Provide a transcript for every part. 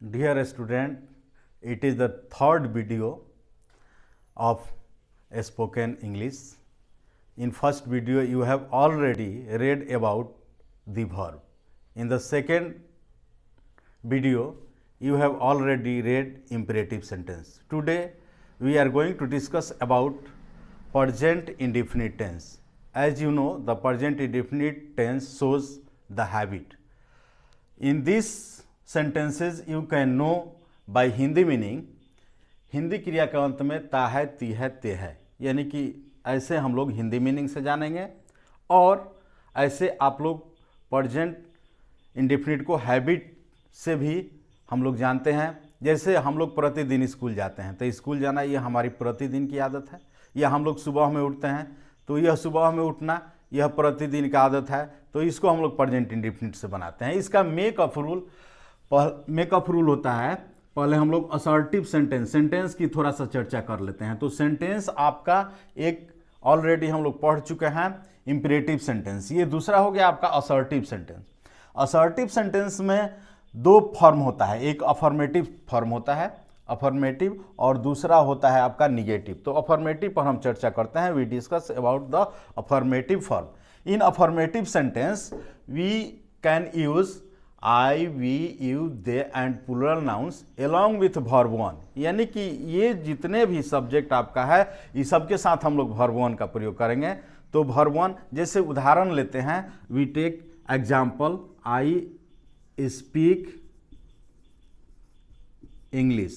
Dear student, it is the third video of spoken English. In first video you have already read about the verb. In the second video you have already read imperative sentence. Today we are going to discuss about present indefinite tense. As you know, the present indefinite tense shows the habit. In these sentences you can know by Hindi meaning. Hindi क्रिया के अंत में ता है, ती है, ते है, यानी कि ऐसे हम लोग हिंदी मीनिंग से जानेंगे और ऐसे आप लोग प्रेजेंट इंडेफिनिट को हैबिट से भी हम लोग जानते हैं। जैसे हम लोग प्रतिदिन स्कूल जाते हैं तो स्कूल जाना ये हमारी प्रतिदिन की आदत है, या हम लोग सुबह में उठते हैं तो यह सुबह में उठना यह प्रतिदिन का आदत है, तो इसको हम लोग प्रेजेंट इंडेफिनिट से बनाते हैं। इसका मेकअप रूल होता है। पहले हम लोग असर्टिव सेंटेंस की थोड़ा सा चर्चा कर लेते हैं। तो सेंटेंस आपका एक ऑलरेडी हम लोग पढ़ चुके हैं इंपरेटिव सेंटेंस, ये दूसरा हो गया आपका असर्टिव सेंटेंस। असर्टिव सेंटेंस में दो फॉर्म होता है, एक अफर्मेटिव फॉर्म होता है अफर्मेटिव और दूसरा होता है आपका निगेटिव। तो अफर्मेटिव पर हम चर्चा करते हैं। We discuss about the affirmative form. In affirmative sentence we can use I, we, you, they and plural nouns along with verb one, यानी कि ये जितने भी सब्जेक्ट आपका है इस सब के साथ हम लोग verb one का प्रयोग करेंगे। तो verb one जैसे उदाहरण लेते हैं, we take example, I speak English।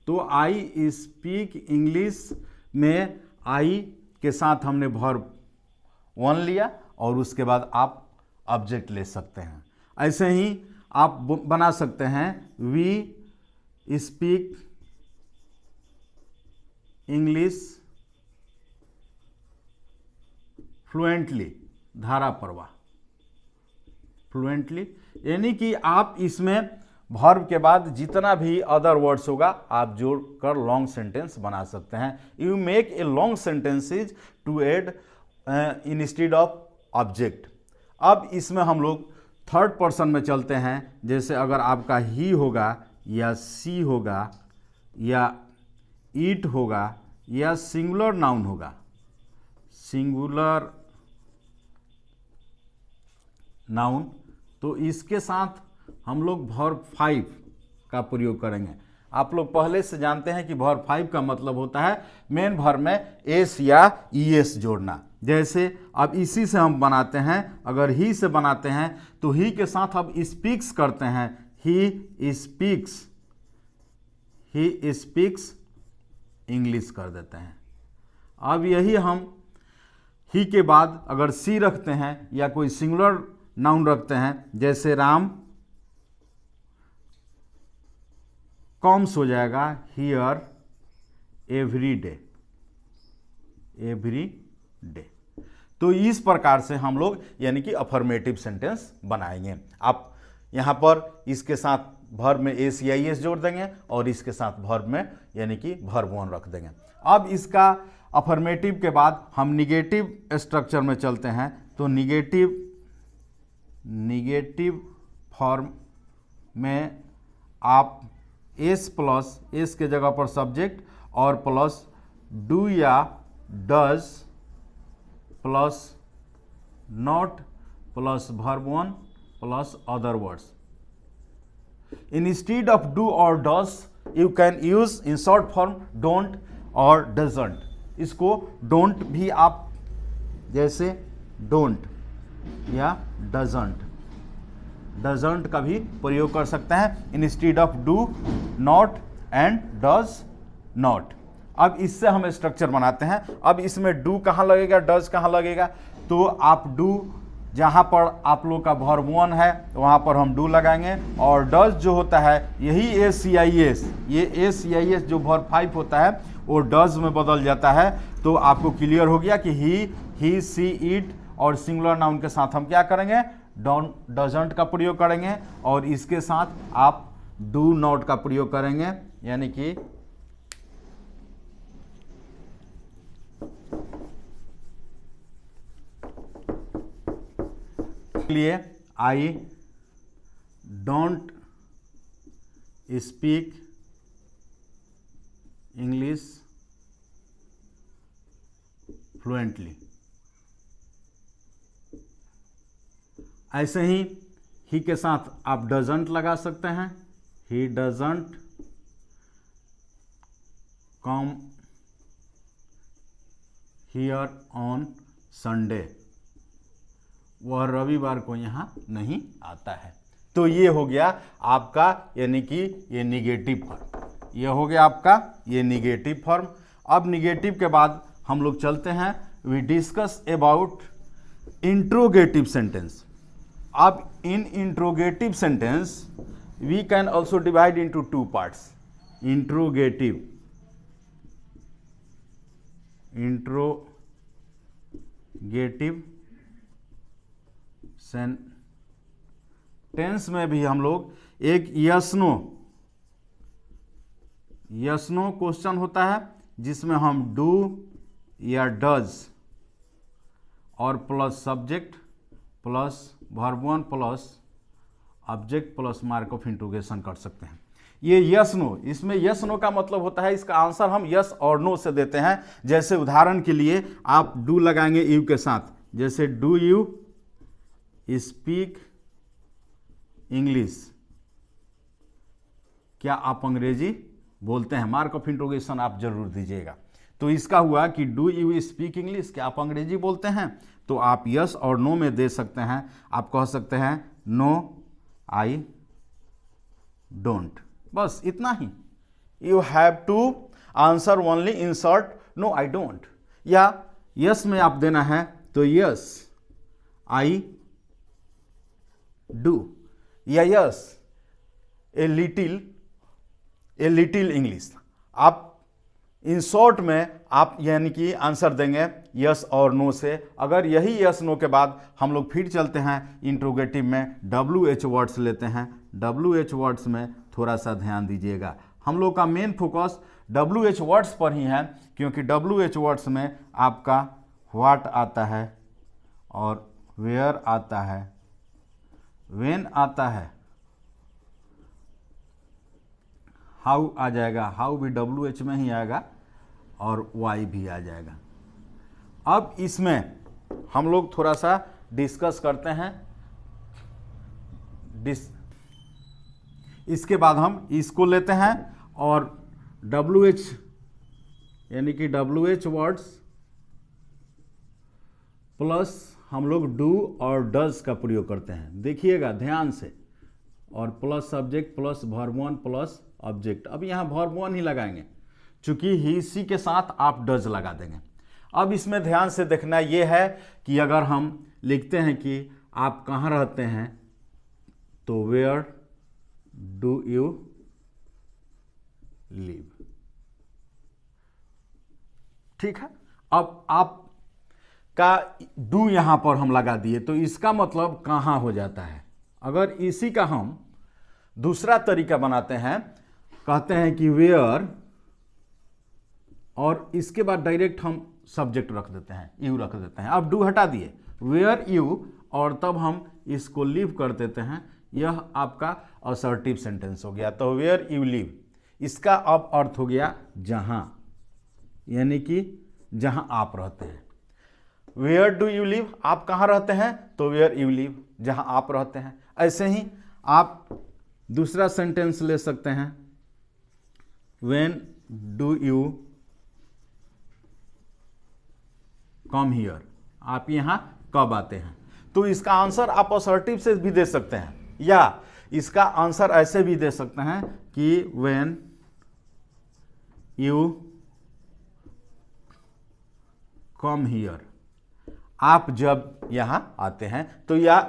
तो I speak English में I के साथ हमने verb one लिया और उसके बाद आप ऑब्जेक्ट ले सकते हैं। ऐसे ही आप बना सकते हैं वी स्पीक इंग्लिश फ्लुएंटली, धारा प्रवाह फ्लुएंटली, यानी कि आप इसमें वर्ब के बाद जितना भी अदर वर्ड्स होगा आप जोड़कर लॉन्ग सेंटेंस बना सकते हैं। You make a long sentences to add instead of object. अब इसमें हम लोग थर्ड पर्सन में चलते हैं। जैसे अगर आपका ही होगा या सी होगा या ईट होगा या सिंगुलर नाउन होगा, सिंगुलर नाउन, तो इसके साथ हम लोग वर्ब 5 का प्रयोग करेंगे। आप लोग पहले से जानते हैं कि वर्ब 5 का मतलब होता है मेन वर्ब में एस या ईएस जोड़ना। जैसे अब इसी से हम बनाते हैं, अगर ही से बनाते हैं तो ही के साथ अब स्पीक्स करते हैं, ही स्पीक्स इंग्लिश कर देते हैं। अब यही हम ही के बाद अगर सी रखते हैं या कोई सिंगुलर नाउन रखते हैं, जैसे राम कॉम्स हो जाएगा हियर एवरी डे, तो इस प्रकार से हम लोग यानी कि अफर्मेटिव सेंटेंस बनाएंगे। आप यहाँ पर इसके साथ वर्ब में एस या एस जोड़ देंगे और इसके साथ वर्ब में यानी कि वर्ब वन रख देंगे। अब इसका अफर्मेटिव के बाद हम निगेटिव स्ट्रक्चर में चलते हैं। तो निगेटिव फॉर्म में आप एस प्लस एस के जगह पर सब्जेक्ट और प्लस डू या does plus not plus verb one plus other words. Instead of do और does you can use in short form don't और डजंट। इसको डोंट भी आप जैसे डोंट या डजंट का भी प्रयोग कर सकते हैं instead of do, not and does not. अब इससे हम स्ट्रक्चर बनाते हैं। अब इसमें डू कहाँ लगेगा, डज कहाँ लगेगा, तो आप डू जहाँ पर आप लोग का वर्ब वन है वहाँ पर हम डू लगाएंगे और डज जो होता है यही एस या एस, ये एस या एस जो वर्ब 5 होता है वो डज में बदल जाता है। तो आपको क्लियर हो गया कि ही सी इट और सिंगुलर नाउन के साथ हम क्या करेंगे, डजंट का प्रयोग करेंगे और इसके साथ आप डू नॉट का प्रयोग करेंगे, यानी कि लिए I don't speak English fluently. ऐसे ही के साथ आप डजंट लगा सकते हैं, he doesn't come here on Sunday, वह रविवार को यहाँ नहीं आता है। तो ये हो गया आपका यानी कि ये निगेटिव फॉर्म, ये हो गया आपका ये निगेटिव फॉर्म। अब निगेटिव के बाद हम लोग चलते हैं, we discuss about interrogative sentence. अब in interrogative sentence we can also divide into two parts, interrogative sentence में भी हम लोग एक यस नो क्वेश्चन होता है जिसमें हम डू या डज और plus subject plus verb one plus object plus mark of interrogation कर सकते हैं। ये यस नो, इसमें यस नो का मतलब होता है इसका आंसर हम यस और नो से देते हैं। जैसे उदाहरण के लिए आप डू लगाएंगे यू के साथ, जैसे डू यू स्पीक इंग्लिश, क्या आप अंग्रेजी बोलते हैं, मार्क ऑफ इंट्रोगेशन आप जरूर दीजिएगा। तो इसका हुआ कि डू यू स्पीक इंग्लिश, क्या आप अंग्रेजी बोलते हैं, तो आप यस और नो में दे सकते हैं। आप कह सकते हैं नो आई डोंट, बस इतना ही। You have to answer only in short no I don't, या यस में आप देना है तो यस आई डू, या यस ए लिटिल इंग्लिश। आप इन शॉर्ट में आप यानी कि आंसर देंगे यस और नो से। अगर यही यस नो के बाद हम लोग फिर चलते हैं इंट्रोगेटिव में, WH वर्ड्स लेते हैं। WH वर्ड्स में थोड़ा सा ध्यान दीजिएगा, हम लोग का मेन फोकस WH वर्ड्स पर ही है, क्योंकि WH वर्ड्स में आपका व्हाट आता है और वेयर आता है, व्हेन आता है, हाउ आ जाएगा, हाउ भी WH में ही आएगा और वाई भी आ जाएगा। अब इसमें हम लोग थोड़ा सा डिस्कस करते हैं। इसके बाद हम इसको लेते हैं और WH यानी कि WH वर्ड्स प्लस हम लोग डू और डज का प्रयोग करते हैं, देखिएगा ध्यान से, और plus subject plus verb one plus object. अब यहाँ वर्ब वन ही लगाएंगे, चूंकि ही सी के साथ आप डज लगा देंगे। अब इसमें ध्यान से देखना ये है कि अगर हम लिखते हैं कि आप कहाँ रहते हैं, तो वेयर डू यू लिव, ठीक है। अब आप का डू यहां पर हम लगा दिए, तो इसका मतलब कहाँ हो जाता है। अगर इसी का हम दूसरा तरीका बनाते हैं, कहते हैं कि वेयर, और इसके बाद डायरेक्ट हम सब्जेक्ट रख देते हैं, यू रख देते हैं। अब डू हटा दिए, वेयर यू, और तब हम इसको लिव कर देते हैं। यह आपका असर्टिव सेंटेंस हो गया। तो वेयर यू लिव, इसका अब अर्थ हो गया जहां, यानी कि जहां आप रहते हैं। वेयर डू यू लिव, आप कहाँ रहते हैं, तो वेयर यू लिव, जहां आप रहते हैं। ऐसे ही आप दूसरा सेंटेंस ले सकते हैं, when do you come here, आप यहां कब आते हैं। तो इसका आंसर आप असर्टिव से भी दे सकते हैं, या इसका आंसर ऐसे भी दे सकते हैं कि व्हेन यू कम हियर, आप जब यहां आते हैं। तो या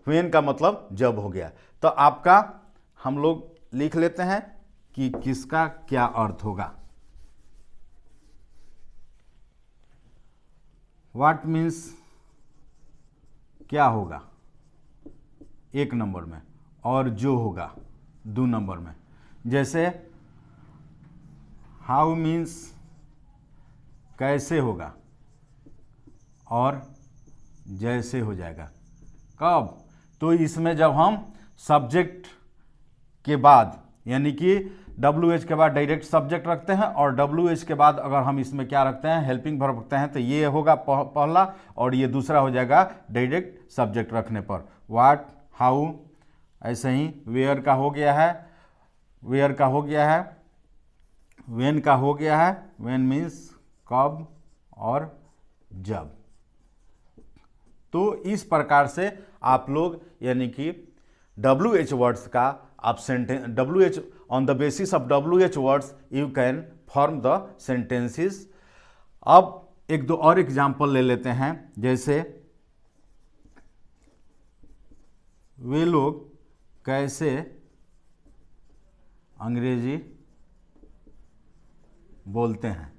व्हेन का मतलब जब हो गया। तो आपका हम लोग लिख लेते हैं कि किसका क्या अर्थ होगा। व्हाट मीन्स क्या होगा 1 नंबर में, और जो होगा 2 नंबर में। जैसे हाउ मीन्स कैसे होगा, और जैसे हो जाएगा कब। तो इसमें जब हम सब्जेक्ट के बाद यानी कि WH के बाद डायरेक्ट सब्जेक्ट रखते हैं और WH के बाद अगर हम इसमें क्या रखते हैं, हेल्पिंग वर्ब रखते हैं, तो ये होगा पहला और ये दूसरा हो जाएगा डायरेक्ट सब्जेक्ट रखने पर। व्हाट, हाउ, ऐसे ही वेयर का हो गया है, वेयर का हो गया है, व्हेन का हो गया है, व्हेन मीन्स कब और जब। तो इस प्रकार से आप लोग यानी कि WH वर्ड्स का आप sentence, WH on the basis of WH words you can form the sentences. अब एक दो और एग्जाम्पल ले लेते हैं, जैसे वे लोग कैसे अंग्रेजी बोलते हैं।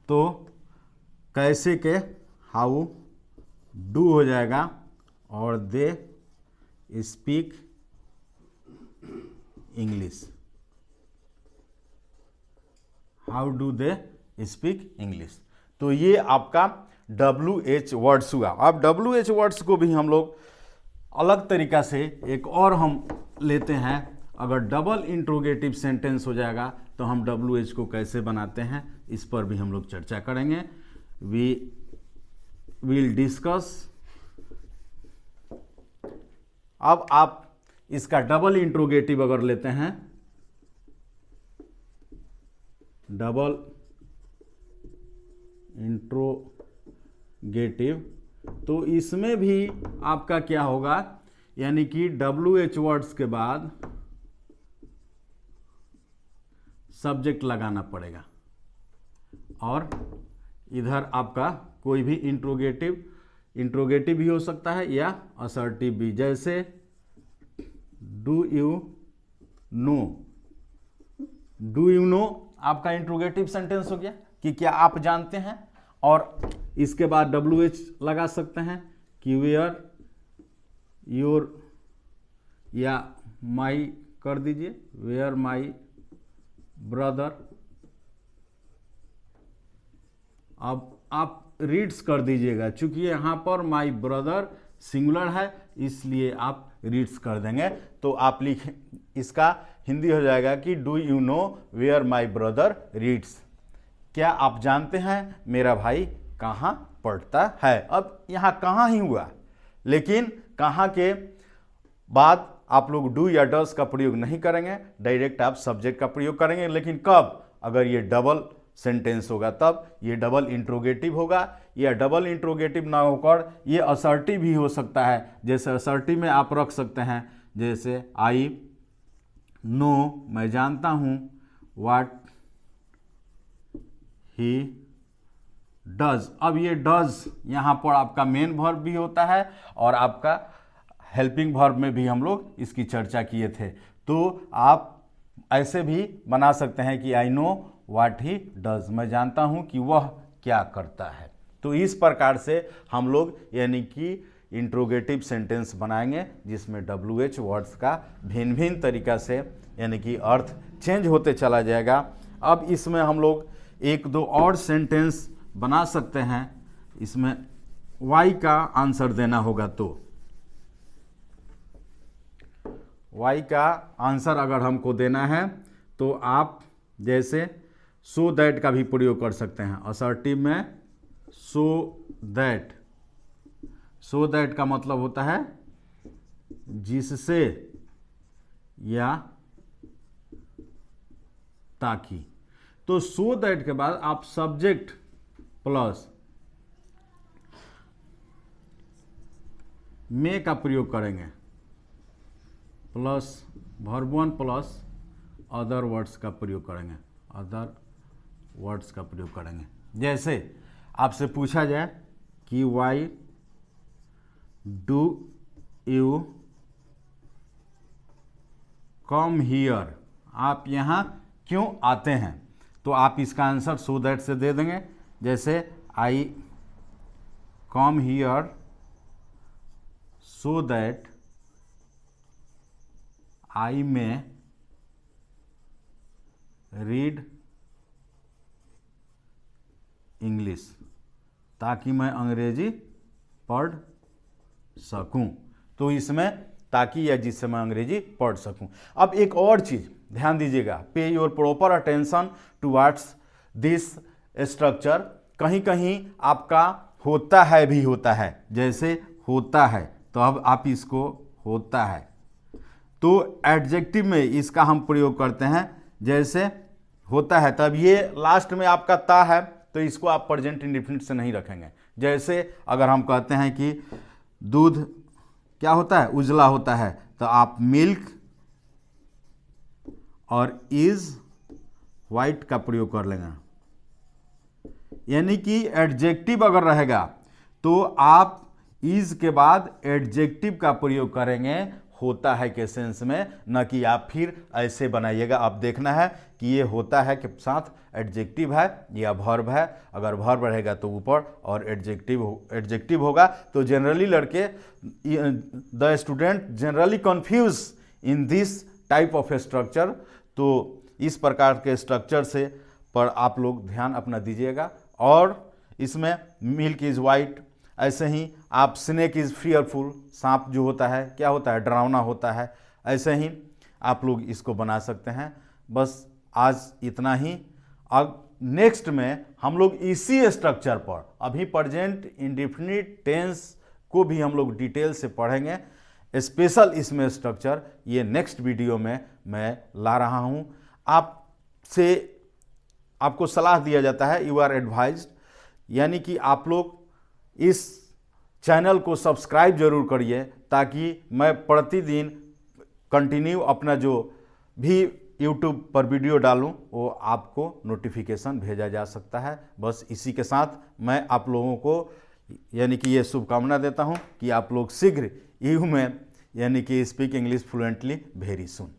तो कैसे के हाउ डू हो जाएगा और they speak English, how do they speak English. तो ये आपका WH वर्ड्स हुआ। अब WH वर्ड्स को भी हम लोग अलग तरीका से एक और हम लेते हैं। अगर डबल इंट्रोगेटिव सेंटेंस हो जाएगा तो हम WH को कैसे बनाते हैं, इस पर भी हम लोग चर्चा करेंगे। We will discuss. अब आप इसका डबल इंट्रोगेटिव अगर लेते हैं, डबल इंट्रोगेटिव, तो इसमें भी आपका क्या होगा, यानी कि WH वर्ड्स के बाद सब्जेक्ट लगाना पड़ेगा और इधर आपका कोई भी इंट्रोगेटिव भी हो सकता है या असर्टिव भी, जैसे do you no. Do you no आपका इंट्रोगेटिव सेंटेंस हो गया कि क्या आप जानते हैं, और इसके बाद WH लगा सकते हैं कि वेयर योर या माई कर दीजिए, वेयर माई ब्रदर। अब आप रीड्स कर दीजिएगा, चूंकि यहाँ पर माई ब्रदर सिंगुलर है इसलिए आप रीड्स कर देंगे। तो आप लिखें, इसका हिंदी हो जाएगा कि do you know where my brother reads. क्या आप जानते हैं मेरा भाई कहाँ पढ़ता है। अब यहाँ कहाँ ही हुआ, लेकिन कहाँ के बाद आप लोग डू या डस का प्रयोग नहीं करेंगे, डायरेक्ट आप सब्जेक्ट का प्रयोग करेंगे। लेकिन कब, अगर ये डबल सेंटेंस होगा तब ये डबल इंट्रोगेटिव होगा, या डबल इंट्रोगेटिव ना होकर ये असर्टिव भी हो सकता है। जैसे असर्टिव में आप रख सकते हैं, जैसे आई नो, मैं जानता हूँ, व्हाट ही डज। अब ये डज यहाँ पर आपका मेन वर्ब भी होता है और आपका हेल्पिंग वर्ब में भी हम लोग इसकी चर्चा किए थे। तो आप ऐसे भी बना सकते हैं कि I know what he does, मैं जानता हूं कि वह क्या करता है। तो इस प्रकार से हम लोग यानी कि इंट्रोगेटिव सेंटेंस बनाएंगे जिसमें WH वर्ड्स का भिन्न भिन्न तरीका से यानी कि अर्थ चेंज होते चला जाएगा। अब इसमें हम लोग एक दो और सेंटेंस बना सकते हैं। इसमें वाई का आंसर देना होगा, तो वाई का आंसर अगर हमको देना है तो आप जैसे सो दैट का भी प्रयोग कर सकते हैं। असर्टिव में सो दैट, सो दैट का मतलब होता है जिससे या ताकि। तो सो दैट के बाद आप सब्जेक्ट प्लस में का प्रयोग करेंगे, plus verb one plus other words का प्रयोग करेंगे, अदर वर्ड्स का प्रयोग करेंगे। जैसे आपसे पूछा जाए कि why do you come here, आप यहाँ क्यों आते हैं, तो आप इसका आंसर सो दैट से दे देंगे। जैसे आई come here so that I में रीड इंग्लिश, ताकि मैं अंग्रेजी पढ़ सकूं। तो इसमें ताकि या जिससे मैं अंग्रेजी पढ़ सकूं। अब एक और चीज ध्यान दीजिएगा, पे your proper attention towards this structure. कहीं कहीं आपका होता है भी होता है, जैसे होता है, तो अब आप इसको होता है, तो एडजेक्टिव में इसका हम प्रयोग करते हैं, जैसे होता है, तब ये लास्ट में आपका ता है, तो इसको आप प्रेजेंट इंडेफिनिट से नहीं रखेंगे। जैसे अगर हम कहते हैं कि दूध क्या होता है, उजला होता है, तो आप मिल्क और इज वाइट का प्रयोग कर लेंगे। यानी कि एडजेक्टिव अगर रहेगा तो आप इज के बाद एडजेक्टिव का प्रयोग करेंगे होता है के सेंस में, न कि आप फिर ऐसे बनाइएगा। आप देखना है कि ये होता है के साथ एडजेक्टिव है या वर्ब है। अगर वर्ब रहेगा तो ऊपर और एडजेक्टिव होगा। तो जनरली लड़के, the student generally confuse in this type of structure. तो इस प्रकार के स्ट्रक्चर से पर आप लोग ध्यान अपना दीजिएगा। और इसमें मिल्क इज वाइट, ऐसे ही आप स्नेक इज फियरफुल, सांप जो होता है क्या होता है, डरावना होता है। ऐसे ही आप लोग इसको बना सकते हैं। बस आज इतना ही। अब नेक्स्ट में हम लोग इसी स्ट्रक्चर पर, अभी प्रेजेंट इंडेफिनिट टेंस को भी हम लोग डिटेल से पढ़ेंगे। स्पेशल इसमें स्ट्रक्चर ये नेक्स्ट वीडियो में मैं ला रहा हूँ। आपको सलाह दिया जाता है, यू आर एडवाइज्ड, यानी कि आप लोग इस चैनल को सब्सक्राइब जरूर करिए, ताकि मैं प्रतिदिन कंटिन्यू अपना जो भी यूट्यूब पर वीडियो डालूं वो आपको नोटिफिकेशन भेजा जा सकता है। बस इसी के साथ मैं आप लोगों को यानी कि ये शुभकामना देता हूं कि आप लोग शीघ्र यू में यानी कि speak English fluently very soon.